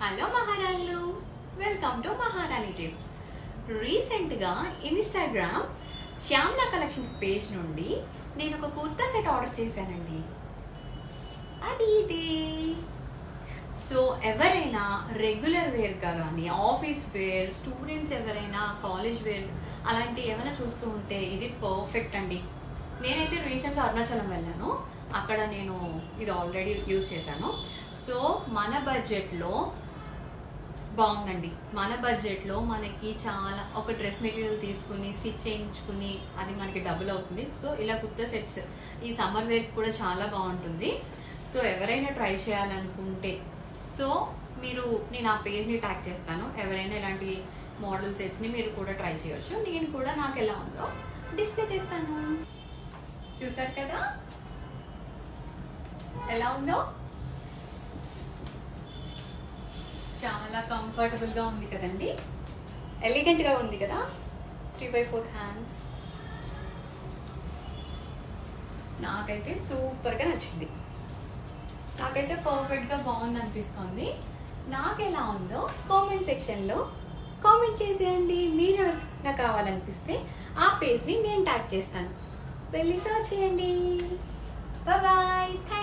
Hello మహారాణులు, welcome to మహారాణి trip. రీసెంట్గా ఇన్స్టాగ్రామ్ శ్యామ్లా కలెక్షన్స్ పేజ్ నుండి నేను ఒక కుర్తా సెట్ ఆర్డర్ చేశానండి. అది ఇదే. సో ఎవరైనా రెగ్యులర్ వేర్గా కానీ ఆఫీస్ వేర్, స్టూడెంట్స్ ఎవరైనా కాలేజ్ వేర్ అలాంటి ఏమైనా చూస్తూ ఉంటే ఇది పర్ఫెక్ట్ అండి. నేనైతే రీసెంట్గా అరుణాచలం వెళ్ళాను, అక్కడ నేను ఇది ఆల్రెడీ యూజ్ చేశాను. సో మన బడ్జెట్లో బాగుందండి. మన బడ్జెట్లో మనకి చాలా ఒక డ్రెస్ మెటీరియల్ తీసుకుని స్టిచ్ చేయించుకుని అది మనకి డబుల్ అవుతుంది. సో ఇలా కుర్తా సెట్స్ ఈ సమ్మర్ వేర్ కూడా చాలా బాగుంటుంది. సో ఎవరైనా ట్రై చేయాలనుకుంటే సో నేను ఆ పేజ్ని ట్యాగ్ చేస్తాను. ఎవరైనా ఇలాంటి మోడల్ సెట్స్ని మీరు కూడా ట్రై చేయొచ్చు. నేను కూడా నాకు ఎలా ఉందో డిస్ప్లే చేస్తాను. చూసారు కదా ఎలా ఉందో? చాలా కంఫర్టబుల్గా ఉంది కదండి, ఎలిగెంట్గా ఉంది కదా. 3/4 హ్యాండ్స్ నాకైతే సూపర్గా నచ్చింది. నాకైతే పర్ఫెక్ట్గా బాగుంది అనిపిస్తుంది. నాకు ఎలా ఉందో కామెంట్ సెక్షన్లో కామెంట్ చేసేయండి. మీరు నాకు కావాలనిపిస్తే ఆ పేజ్ని నేను ట్యాగ్ చేస్తాను, వెళ్ళి సర్చ్ చేయండి. బాయ్. థ్యాంక్